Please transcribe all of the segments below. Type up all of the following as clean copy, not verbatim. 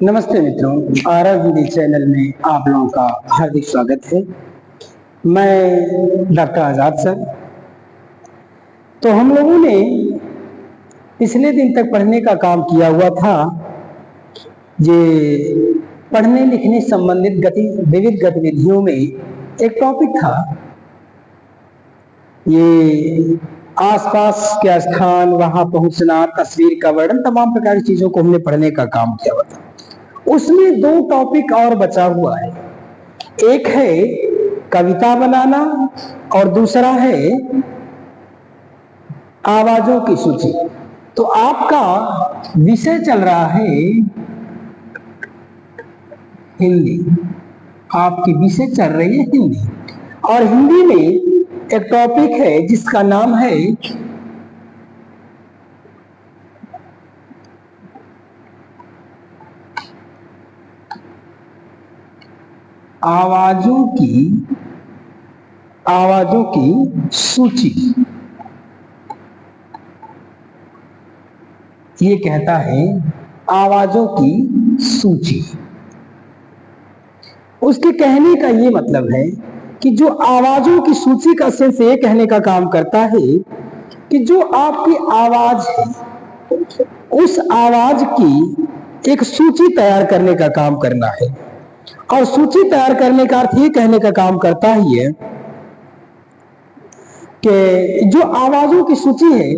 नमस्ते मित्रों, आरव हिंदी चैनल में आप लोगों का हार्दिक स्वागत है। मैं डॉक्टर आजाद सर। तो हम लोगों ने पिछले दिन तक पढ़ने का काम किया हुआ था। ये पढ़ने लिखने संबंधित विविध गतिविधियों में एक टॉपिक था, ये आसपास के स्थान, वहां पहुंचना, तस्वीर का वर्णन, तमाम प्रकार की चीजों को हमने पढ़ने का काम किया हुआ था। उसमें दो टॉपिक और बचा हुआ है। एक है कविता बनाना और दूसरा है आवाजों की सूची। तो आपका विषय चल रहा है हिंदी, आपकी विषय चल रही है हिंदी, और हिंदी में एक टॉपिक है जिसका नाम है आवाजों की सूची। ये कहता है आवाजों की सूची। उसके कहने का ये मतलब है कि जो आवाजों की सूची का सेंस ये कहने का काम करता है कि जो आपकी आवाज है उस आवाज की एक सूची तैयार करने का काम करना है। और सूची तैयार करने का अर्थ ये कहने का काम करता ही है कि जो आवाजों की सूची है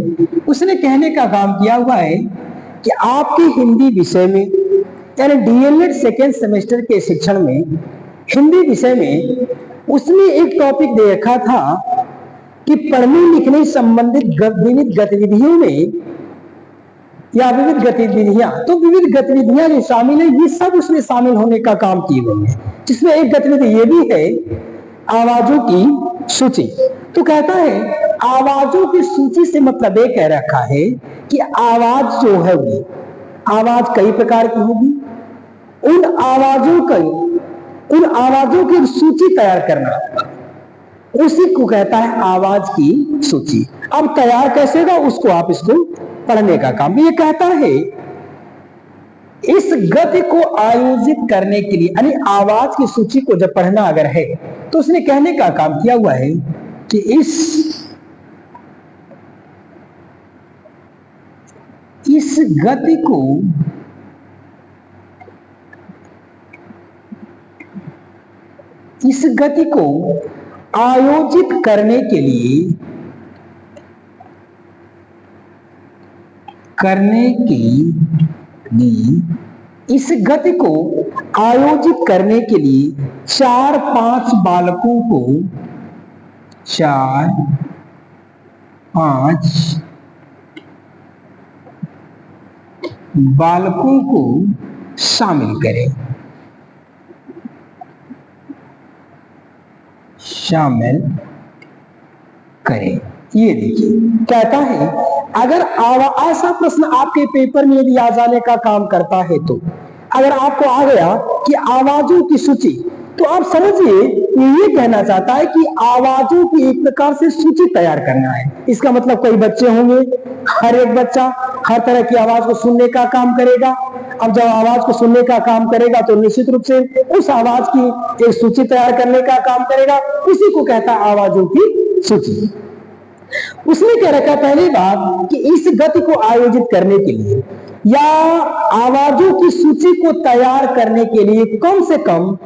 उसने कहने का काम किया हुआ है कि आपके हिंदी विषय में, यानी डीएलएड सेकेंड सेमेस्टर के शिक्षण में हिंदी विषय में उसने एक टॉपिक दे रखा था कि पढ़ने लिखने संबंधित विविध गतिविधियों में या विविध गतिविधियां, तो विविध गतिविधियां जो शामिल है ये सब उसमें शामिल होने का काम किए हुए हैं, जिसमें एक गतिविधि ये भी है आवाजों की सूची। तो कहता है आवाजों की सूची से मतलब ये कह रखा है कि आवाज जो है वो आवाज कई प्रकार की होगी, उन आवाजों की सूची तैयार करना, उसी को कहता है आवाज की सूची। अब तैयार कैसे होगा उसको आप इसको पढ़ने का काम। ये कहता है इस गति को आयोजित करने के लिए, यानी आवाज की सूची को जब पढ़ना अगर है तो उसने कहने का काम किया हुआ है कि इस गति को आयोजित करने के लिए इस गति को आयोजित करने के लिए 4-5 बालकों को शामिल करें। ये देखिए कहता है अगर ऐसा प्रश्न आपके पेपर में यदि आ जाने का काम करता है, तो अगर आपको आ गया कि आवाजों की सूची, तो आप समझिए ये कहना चाहता है कि आवाजों की एक प्रकार से सूची तैयार करना है। इसका मतलब कई बच्चे होंगे, हर एक बच्चा हर तरह की आवाज को सुनने का काम करेगा। अब जब आवाज को सुनने का काम करेगा तो निश्चित रूप से उस आवाज की एक सूची तैयार करने का काम करेगा, उसी को कहता है आवाजों की सूची। उसने कह रखा पहली बात कि इस गति को आयोजित करने के लिए या आवाजों की सूची को तैयार करने के लिए कम से कम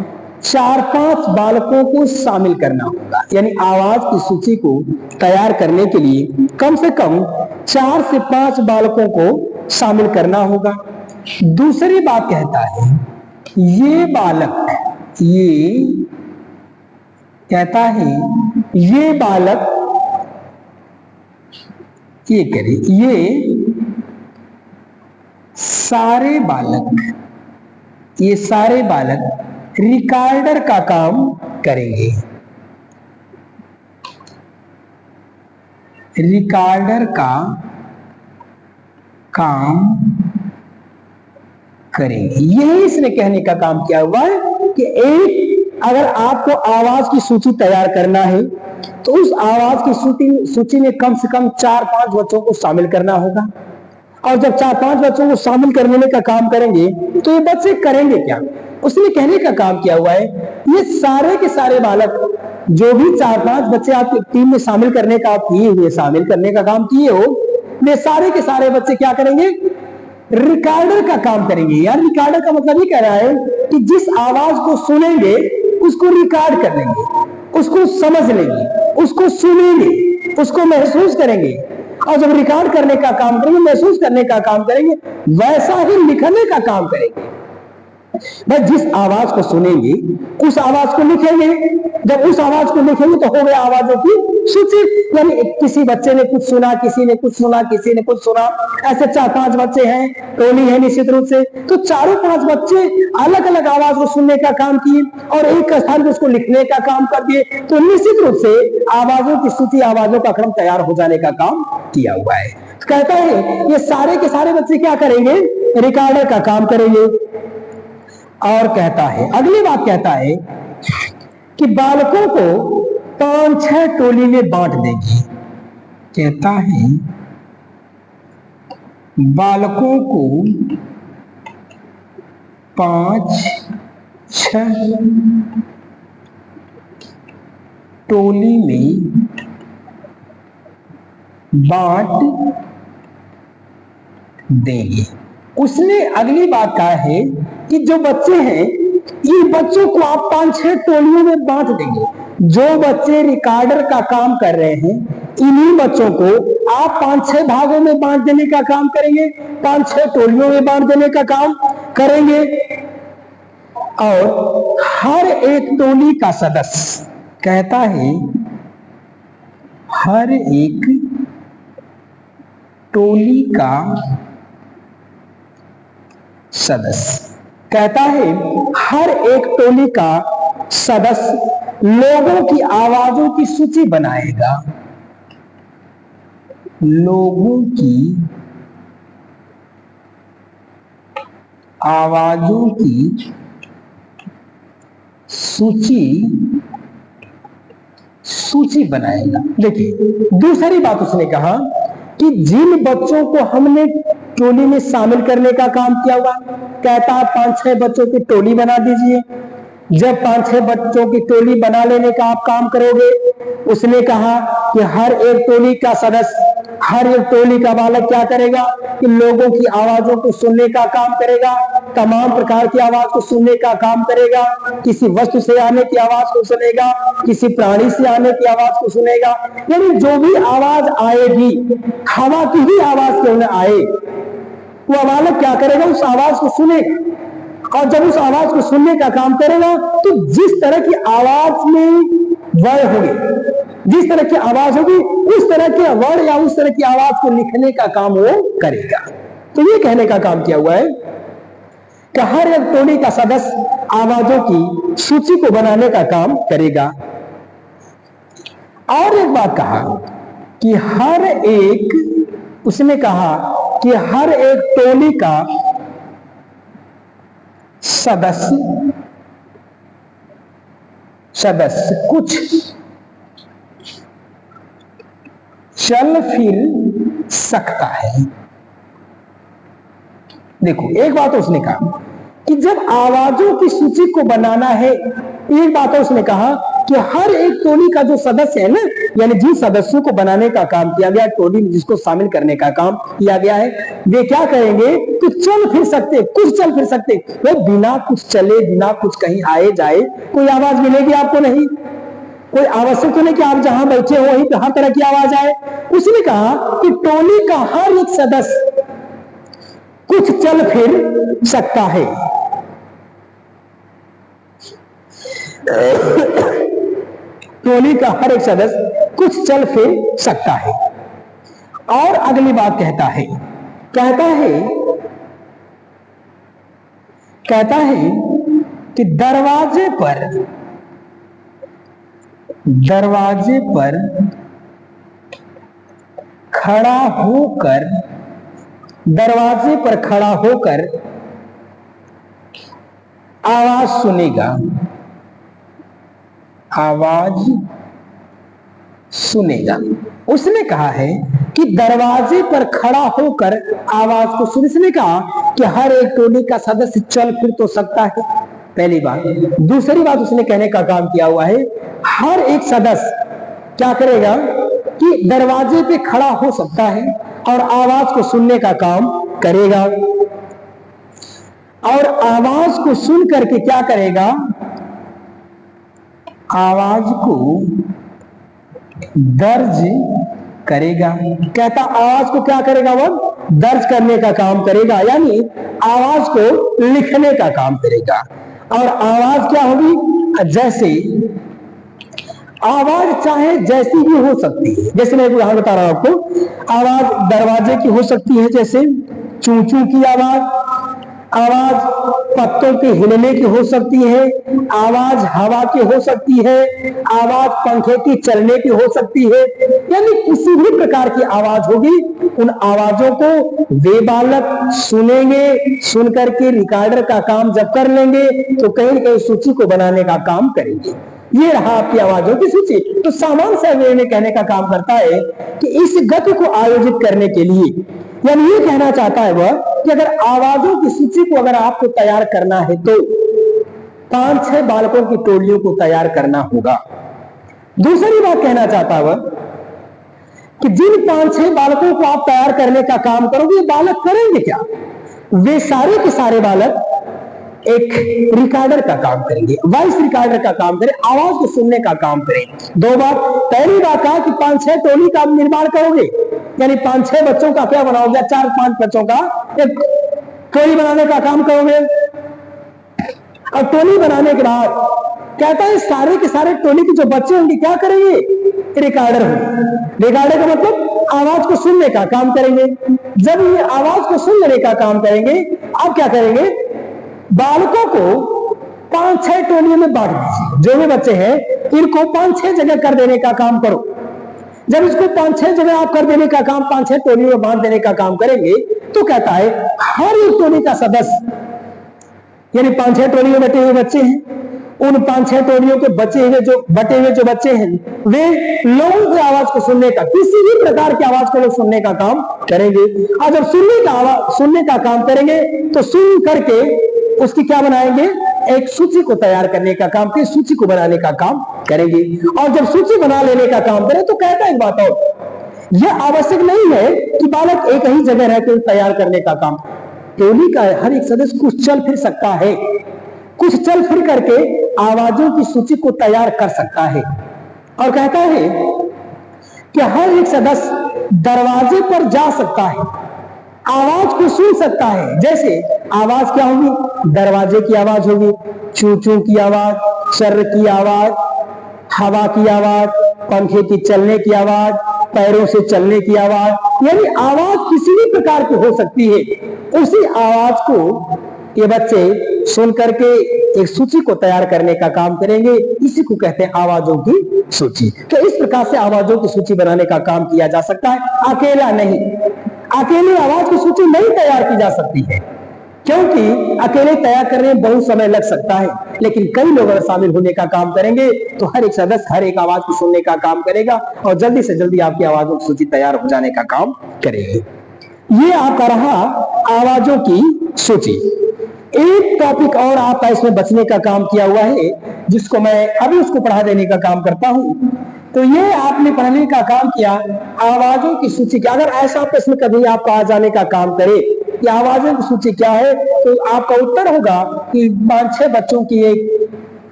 4-5 बालकों को शामिल करना होगा। यानी आवाज की सूची को तैयार करने के लिए कम से कम 4 से 5 बालकों को शामिल करना होगा। दूसरी बात कहता है ये बालक ये करे, ये सारे बालक रिकॉर्डर का काम करेंगे। रिकॉर्डर का काम करेंगे। यही इसने कहने का काम किया हुआ है कि अगर आपको आवाज की सूची तैयार करना है तो उस आवाज की सूची में कम से कम 4-5 बच्चों को शामिल करना होगा। और जब 4-5 बच्चों को शामिल करने का काम करेंगे तो ये बच्चे करेंगे क्या? उसने कहने का काम किया हुआ है, ये सारे के सारे बालक जो भी 4-5 बच्चे आपकी टीम में शामिल करने का आप किए हुए, शामिल करने का काम किए हो, वे सारे के सारे बच्चे क्या करेंगे? रिकॉर्डर का काम करेंगे। यार रिकॉर्डर का मतलब ये कह रहा है कि जिस आवाज को सुनेंगे उसको रिकॉर्ड कर लेंगे, उसको समझ लेंगे, उसको सुनेंगे, उसको महसूस करेंगे, और जब रिकॉर्ड करने का काम करेंगे, महसूस करने का काम करेंगे, वैसा ही लिखने का काम करेंगे। भाई जिस आवाज को सुनेंगे उस आवाज को लिखेंगे, जब उस आवाज को लिखेंगे तो हो गया आवाजों की सूची। यानी किसी बच्चे ने कुछ सुना, किसी ने कुछ सुना, किसी ने कुछ सुना, ऐसे 4-5 बच्चे हैं, टोली है निश्चित रूप से, तो 4-5 बच्चे अलग अलग आवाज को सुनने का काम किए और एक स्थान पर उसको लिखने का काम कर दिए, तो निश्चित रूप से आवाजों की सूची, आवाजों का क्रम तैयार हो जाने का काम किया हुआ है। कहता है ये सारे के सारे बच्चे क्या करेंगे? रिकॉर्डर का काम करेंगे। और कहता है, अगली बात कहता है कि बालकों को 5-6 टोली में बांट देगी। कहता है बालकों को 5-6 टोली में बांट देगी। उसने अगली बात कहा है कि जो बच्चे हैं, इन बच्चों को आप 5-6 टोलियों में बांट देंगे। जो बच्चे रिकॉर्डर का काम कर रहे हैं, इन्हीं बच्चों को आप 5-6 भागों में बांट देने का काम करेंगे, 5-6 टोलियों में बांट देने का काम करेंगे। और हर एक टोली का सदस्य, कहता है हर एक टोली का सदस्य, कहता है हर एक टोली का सदस्य लोगों की आवाजों की सूची बनाएगा। लोगों की आवाजों की सूची बनाएगा। देखिए दूसरी बात उसने कहा कि जिन बच्चों को हमने टोली में शामिल करने का काम किया हुआ, कहता है 5-6 बच्चों की टोली बना दीजिए। जब 5-6 बच्चों की टोली बना लेने का आप काम करोगे, उसने कहा कि हर एक टोली का सदस्य, हर एक टोली का बालक क्या करेगा कि लोगों की आवाजों को सुनने का काम करेगा, तमाम प्रकार की आवाज को सुनने का काम करेगा, किसी वस्तु से आने की आवाज को सुनेगा, किसी प्राणी से आने की आवाज को सुनेगा। यानी जो भी आवाज आएगी, हवा की ही आवाज क्यों न आए, वो बालक क्या करेगा? उस आवाज को सुनेगा, और जब उस आवाज को सुनने का काम करेगा तो जिस तरह की आवाज में वर्ण होगी, जिस तरह की आवाज होगी, उस तरह के वर्ण या उस तरह की आवाज को लिखने का काम वो करेगा। तो ये कहने का काम किया हुआ है कि हर एक टोली का सदस्य आवाजों की सूची को बनाने का काम करेगा। और एक बात कहा कि हर एक, उसने कहा कि हर एक टोली का सदस्य कुछ चल फिर सकता है। देखो एक बात उसने कहा कि जब आवाजों की सूची को बनाना है, एक बात उसने कहा कि हर एक टोली का जो सदस्य है ना, यानी जिन सदस्यों को बनाने का काम किया गया, टोली में जिसको शामिल करने का काम किया गया है, वे क्या करेंगे कि चल फिर सकते, कुछ चल फिर सकते। वो बिना कुछ चले, बिना कुछ कहीं आए जाए कोई आवाज मिलेगी आपको नहीं। कोई आवश्यक तो नहीं कि आप जहां बैठे हो वहीं पे हर तरह की आवाज आए। उसने कहा कि टोली का हर एक सदस्य कुछ चल फिर सकता है। टोली का हर एक सदस्य कुछ चल फिर सकता है। और अगली बात कहता है कि दरवाजे पर खड़ा होकर आवाज सुनेगा। उसने कहा है कि दरवाजे पर खड़ा होकर आवाज को सुन। इसने कहा कि हर एक टोली का सदस्य चल फिर तो सकता है, पहली बात। दूसरी बात उसने कहने का काम किया हुआ है, हर एक सदस्य क्या करेगा कि दरवाजे पे खड़ा हो सकता है और आवाज को सुनने का काम करेगा, और आवाज को सुन करके क्या करेगा, आवाज को दर्ज करेगा। कहता आवाज को क्या करेगा, वह दर्ज करने का काम करेगा, यानी आवाज को लिखने का काम करेगा। और आवाज क्या होगी, जैसे आवाज चाहे जैसी भी हो सकती है। जैसे मैं एक उदाहरण बता रहा हूं आपको, आवाज दरवाजे की हो सकती है, जैसे चू चू की आवाज, आवाज पत्तों के हिलने की हो सकती है, आवाज हवा की हो सकती है, आवाज पंखे की चलने की हो सकती है, यानी किसी भी प्रकार की आवाज होगी। उन आवाजों को वे बालक सुनेंगे, सुन करके रिकॉर्डर का काम जब कर लेंगे तो कहीं न कहीं सूची को बनाने का काम करेंगे। ये रहा आपकी आवाजों की सूची। तो सामान्य सा वे में कहने का काम करता है कि इस गति को आयोजित करने के लिए, यानी ये कहना चाहता है वह कि अगर आवाजों की सूची को अगर आपको तैयार करना है तो 5-6 बालकों की टोलियों को तैयार करना होगा। दूसरी बात कहना चाहता है वह कि जिन 5-6 बालकों को आप तैयार करने का काम करोगे, ये बालक करेंगे क्या, वे सारे के सारे बालक एक रिकॉर्डर का काम करेंगे, वॉइस रिकॉर्डर का काम करें, आवाज को सुनने का काम करें। दो बात, पहली बात कहा कि 5-6 टोली का निर्माण करोगे, यानी 5-6 बच्चों का क्या बनाओगे, 4-5 बच्चों का एक टोली बनाने का काम करोगे। और टोली बनाने के बाद कहता है सारे के सारे टोली के जो बच्चे होंगे क्या करेंगे, रिकॉर्डर होंगे। रिकॉर्डर का मतलब आवाज को सुनने का काम करेंगे। जब ये आवाज को सुनने का काम करेंगे, आप क्या करेंगे, बालकों को 5-6 टोलियों में बांट दीजिए। जो भी बच्चे हैं इनको 5-6 जगह कर देने का काम करो। जब इसको 5-6 जगह आप कर देने का काम, 5-6 टोलियों में बांट देने का काम करेंगे, तो कहता है हर एक टोली का सदस्य, यानी 5-6 टोलियों में बटे हुए बच्चे हैं, उन 5-6 टोलियों के बचे हुए जो बटे हुए जो बच्चे हैं, वे लोगों की आवाज को सुनने का, किसी भी प्रकार की आवाज को लोग सुनने का काम करेंगे। और जब सुनने का काम करेंगे तो सुन करके उसकी क्या बनाएंगे, एक सूची को तैयार करने का काम, फिर सूची को बनाने का काम करेंगे। और जब सूची बना लेने का काम करें तो कहता है एक बात और, यह आवश्यक नहीं है कि बालक एक ही जगह रहकर तैयार करने का काम, टोली का हर एक सदस्य कुछ चल फिर सकता है, कुछ चल फिर करके आवाजों की सूची को तैयार कर सकता है। और कहता है कि हर एक सदस्य दरवाजे पर जा सकता है, आवाज को सुन सकता है। जैसे आवाज क्या होगी, दरवाजे की आवाज होगी, चू चू की आवाज, चर्र की आवाज, हवा की आवाज, पंखे की चलने की आवाज, पैरों से चलने की आवाज, यानी आवाज किसी भी प्रकार की हो सकती है। उसी आवाज को ये बच्चे सुन करके एक सूची को तैयार करने का काम करेंगे। इसी को कहते हैं आवाजों की सूची। तो इस प्रकार से आवाजों की सूची बनाने का काम किया जा सकता है, अकेला नहीं। अकेले आवाज की सूची नहीं तैयार की जा सकती है, क्योंकि अकेले तैयार करने में बहुत समय लग सकता है। लेकिन कई लोग अगर शामिल होने का काम करेंगे तो हर एक सदस्य हर एक आवाज को सुनने का काम करेगा और जल्दी से जल्दी आपकी आवाजों की सूची तैयार हो जाने का काम करेगी। ये आपका रहा आवाजों की सूची। एक टॉपिक और आपका इसमें बचने का काम किया हुआ है, जिसको मैं अभी उसको पढ़ा देने का काम करता हूं। तो ये आपने पढ़ने का काम किया आवाजों की सूची क्या। अगर ऐसा प्रश्न कभी आपका आ जाने का काम करे कि आवाजों की सूची क्या है, तो आपका उत्तर होगा कि 5-6 बच्चों की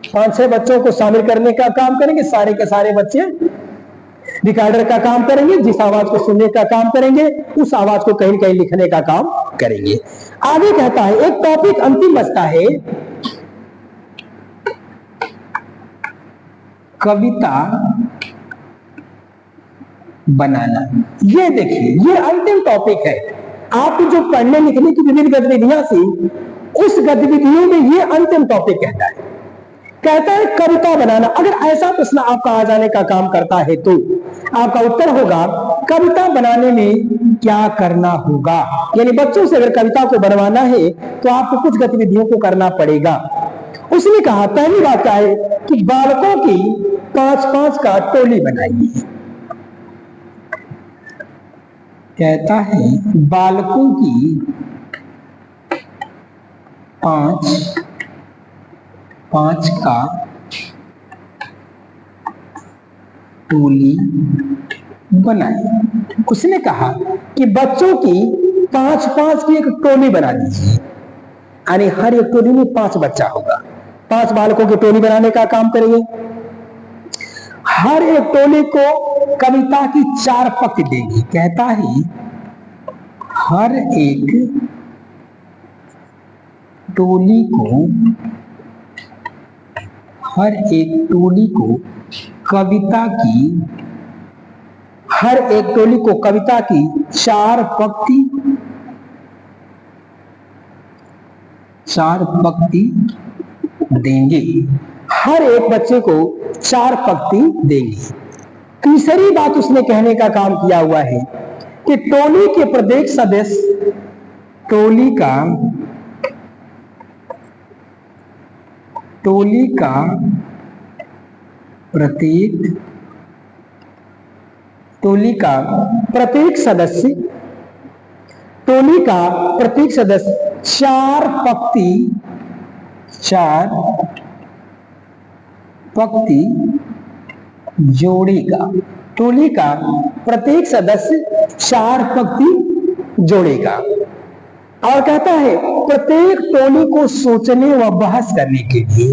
5-6 बच्चों को शामिल करने का काम करेंगे। सारे के सारे बच्चे रिकॉर्डर का काम करेंगे, जिस आवाज को सुनने का काम करेंगे उस आवाज को कहीं कहीं लिखने का काम करेंगे। आगे कहता है एक टॉपिक अंतिम बचता है, कविता बनाना। ये देखिए ये अंतिम टॉपिक है। आपको जो पढ़ने लिखने की विभिन्न गतिविधियां थी, उस गतिविधियों में ये अंतिम टॉपिक कहता है कविता बनाना। अगर ऐसा प्रश्न आपका आ जाने का काम करता है तो आपका उत्तर होगा कविता बनाने में क्या करना होगा। यानी बच्चों से अगर कविता को बनवाना है तो आपको कुछ गतिविधियों को करना पड़ेगा। उसने कहा पहली बात क्या है कि बालकों की 5-5 का टोली बनाइए। कहता है बालकों की पांच का टोली बनाए। उसने कहा कि बच्चों की पांच की एक टोली बना दीजिए, यानी हर एक टोली में 5 बच्चा होगा। 5 बालकों की टोली बनाने का काम करेंगे। हर एक टोली को कविता की 4 पंक्ति देंगे। कहता है हर एक टोली को कविता की 4 पंक्ति देंगे। हर एक बच्चे को 4 पंक्ति देंगे। तीसरी बात उसने कहने का काम किया हुआ है कि टोली के प्रत्येक सदस्य टोली का प्रत्येक सदस्य 4 पंक्ति जोड़ेगा। टोली का प्रत्येक सदस्य 4 पंक्ति जोड़ेगा। और कहता है प्रत्येक टोली को सोचने व बहस करने के लिए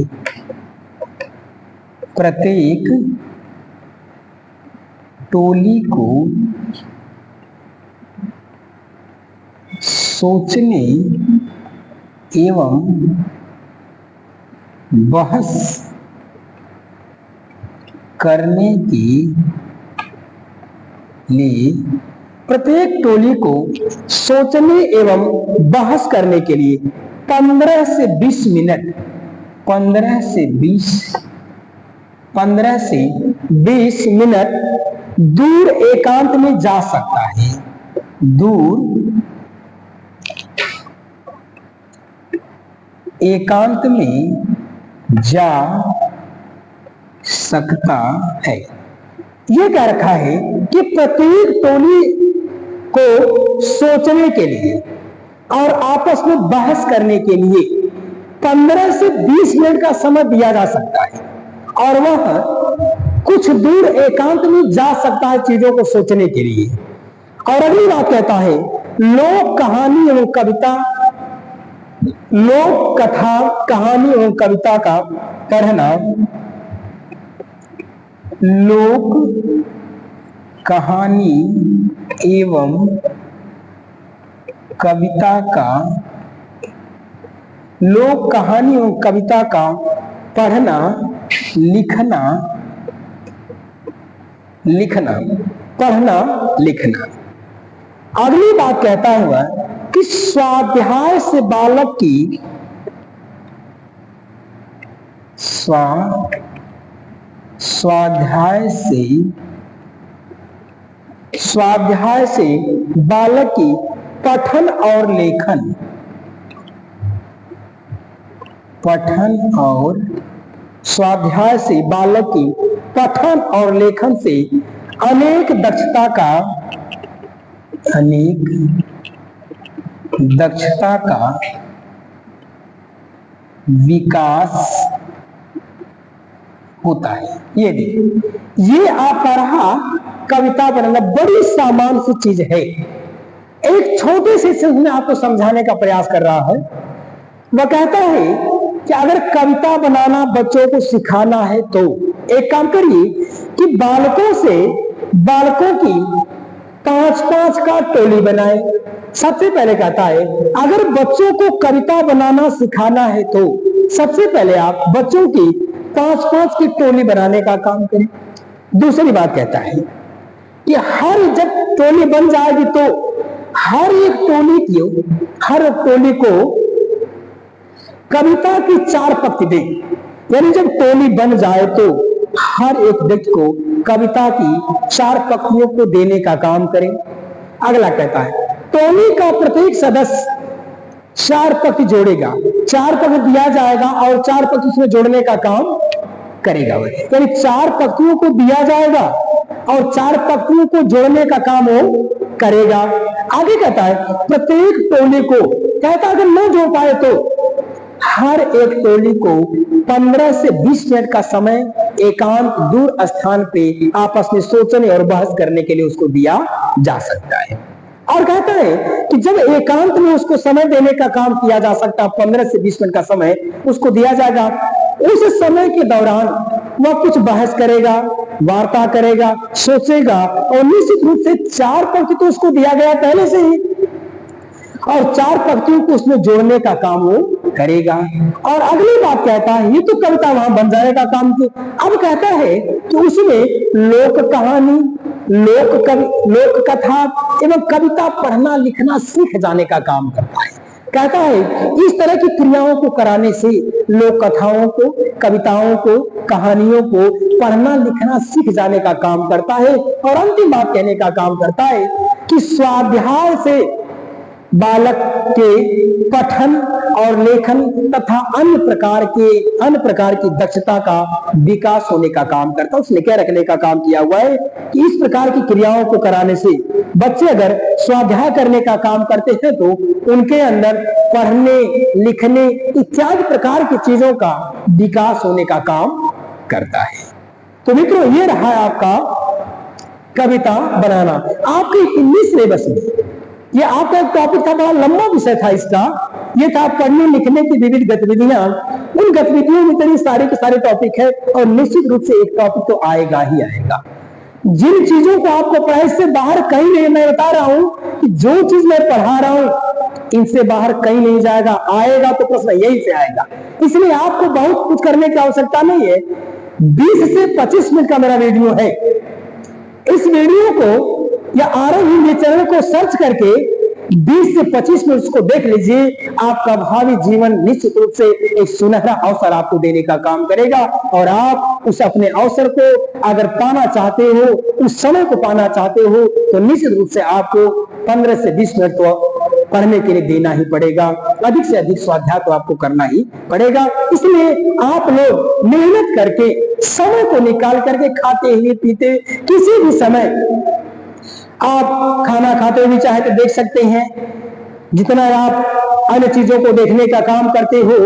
सोचने एवं बहस करने के लिए 15 से 20 मिनट दूर एकांत में जा सकता है। एकांत में जा सकता है। यह कह रखा है कि प्रत्येक टोली को सोचने के लिए और आपस में बहस करने के लिए 15 से 20 मिनट का समय दिया जा सकता है, और वह कुछ दूर एकांत में जा सकता है चीजों को सोचने के लिए। और अगली बात कहता है लोक कहानी एवं कविता का पढ़ना। लोक कहानी एवं कविता का पढ़ना, लिखना। अगली बात कहता हुआ कि स्वाध्याय से बालक की स्वाध्याय से बालक की पठन और लेखन से अनेक दक्षता का विकास होता है। ये देखिए, ये आप पढ़ा कविता बनाना बड़ी सामान्य सी चीज है। एक छोटे से चीज में आपको समझाने का प्रयास कर रहा है। वह कहता है कि अगर कविता बनाना बच्चों को सिखाना है तो एक काम करिए कि बालकों की 5 का टोली बनाए। सबसे पहले कहता है अगर बच्चों को कविता बनाना सिखाना है तो सबसे पहले आप बच्चों की 5 की टोली बनाने का काम करें। दूसरी बात कहता है कि जब टोली बन जाएगी तो हर एक टोली को कविता की 4 पंक्ति दें। यानी जब टोली बन जाए तो हर एक व्यक्ति को कविता की 4 पंक्तियों को देने का काम करें। अगला कहता है टोली का प्रत्येक सदस्य 4 पंक्ति जोड़ेगा, 4 पंक्ति दिया जाएगा और 4 पंक्ति उसमें जोड़ने का काम करेगा। यानी 4 पंक्तियों को दिया जाएगा और 4 पंक्तियों को जोड़ने का काम वो करेगा। आगे कहता है प्रत्येक टोली को, कहता है अगर न जोड़ पाए तो हर एक टोली को 15 से 20 मिनट का समय एकांत दूर स्थान पे आपस में सोचने और बहस करने के लिए उसको दिया जा सकता है। और कहता है कि जब एकांत में उसको समय देने का काम किया जा सकता है, 15 से 20 मिनट का समय उसको दिया जाएगा। उस समय के दौरान वह कुछ बहस करेगा, वार्ता करेगा, सोचेगा, और निश्चित रूप से 4 पंक्ति तो उसको दिया गया पहले से ही, और 4 पंक्तियों को उसमें जोड़ने का काम वो करेगा। और अगली बात कहता है, ये तो कविता वहां बन जाने का काम किया। अब कहता है कि उसमें लोक कहानी, लोक कथा एवं कविता पढ़ना लिखना सीख जाने का काम करता है। कहता है इस तरह की क्रियाओं को कराने से लोक कथाओं को, कविताओं को, कहानियों को पढ़ना लिखना सीख जाने का काम करता है। और अंतिम बात कहने का काम करता है कि स्वाध्याय से बालक के पठन और लेखन तथा अन्य प्रकार की दक्षता का विकास होने का काम करता है। उसने क्या रखने का काम किया हुआ है कि इस प्रकार की क्रियाओं को कराने से बच्चे अगर स्वाध्याय करने का काम करते हैं तो उनके अंदर पढ़ने, लिखने इत्यादि प्रकार की चीजों का विकास होने का काम करता है। तो मित्रों, ये रहा आपका कविता बनाना। आपके इंग्लिश सिलेबस में ये आपका एक टॉपिक था, बड़ा लंबा विषय था इसका। ये था पढ़ने लिखने की विविध गतिविधियां। उन गतिविधियों में इतनी सारे के सारे टॉपिक है, और निश्चित रूप से एक टॉपिक तो आएगा ही आएगा। जिन चीजों को आपको पढ़ाई से बाहर कहीं नहीं, मैं बता रहा हूं कि जो चीज मैं पढ़ा रहा हूं इनसे बाहर कहीं नहीं जाएगा, आएगा तो प्रश्न यही से आएगा। इसलिए आपको बहुत कुछ करने की आवश्यकता नहीं है। 20 से 25 मिनट का मेरा वीडियो है। इस वीडियो को या आरव हिंदी चैनल को सर्च करके 20 से 25 मिनट को देख लीजिए। आपका भावी जीवन निश्चित रूप से एक सुनहरा अवसर आपको देने का काम करेगा, और आप उस अपने अवसर को अगर पाना चाहते हो, उस समय को पाना चाहते हो, तो निश्चित रूप से आपको 15 से 20 मिनट तो पढ़ने के लिए देना ही पड़ेगा। अधिक से अधिक स्वाध्याय तो आपको करना ही पड़ेगा। इसलिए आप लोग मेहनत करके, समय को निकाल करके, खाते हुए पीते किसी भी समय आप खाना खाते हुए चाहे तो देख सकते हैं। जितना आप अन्य चीजों को देखने का काम करते हो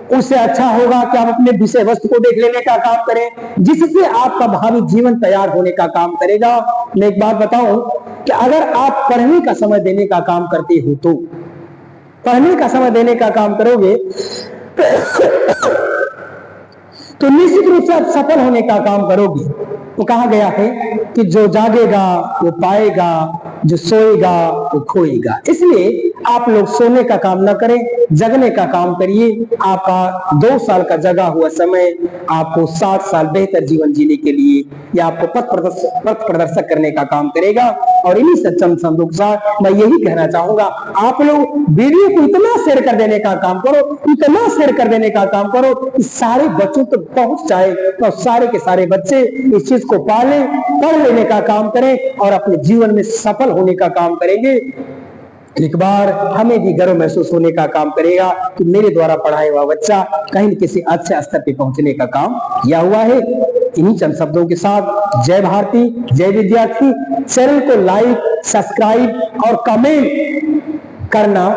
उससे अच्छा होगा कि आप अपने विषय वस्तु को देख लेने का काम करें, जिससे आपका भावी जीवन तैयार होने का काम करेगा। मैं एक बात बताऊं कि अगर आप पढ़ने का समय देने का काम करते हो, तो पढ़ने का समय देने का काम करोगे तो निश्चित रूप से आप सफल होने का काम करोगे। तो कहा गया है कि जो जागेगा वो पाएगा, जो सोएगा वो खोएगा। इसलिए आप लोग सोने का काम न करें, जगने का काम करिए। आपका 2 साल का जगा हुआ समय आपको 60 साल बेहतर जीवन जीने के लिए या आपको पथ प्रदर्शक करने का काम करेगा। और इन्हीं सच्चम संदूक साथ मैं यही कहना चाहूंगा, आप लोग वीडियो को इतना शेयर कर देने का काम करो, इतना शेयर कर देने का काम करो कि सारे बच्चों तक पहुंच जाए, तो सारे के सारे बच्चे इस चीज को पालें, पढ़ लेने का काम करें और अपने जीवन में सफल होने का काम करेंगे। एक बार हमें भी गर्व महसूस होने का काम करेगा कि मेरे द्वारा पढ़ाया हुआ बच्चा कहीं न किसी अच्छे स्तर पे पहुंचने का काम किया हुआ है। इन्हीं चंद शब्दों के साथ जय भारती, जय विद्यार्थी। चैनल को लाइक, सब्सक्राइब और कमेंट करना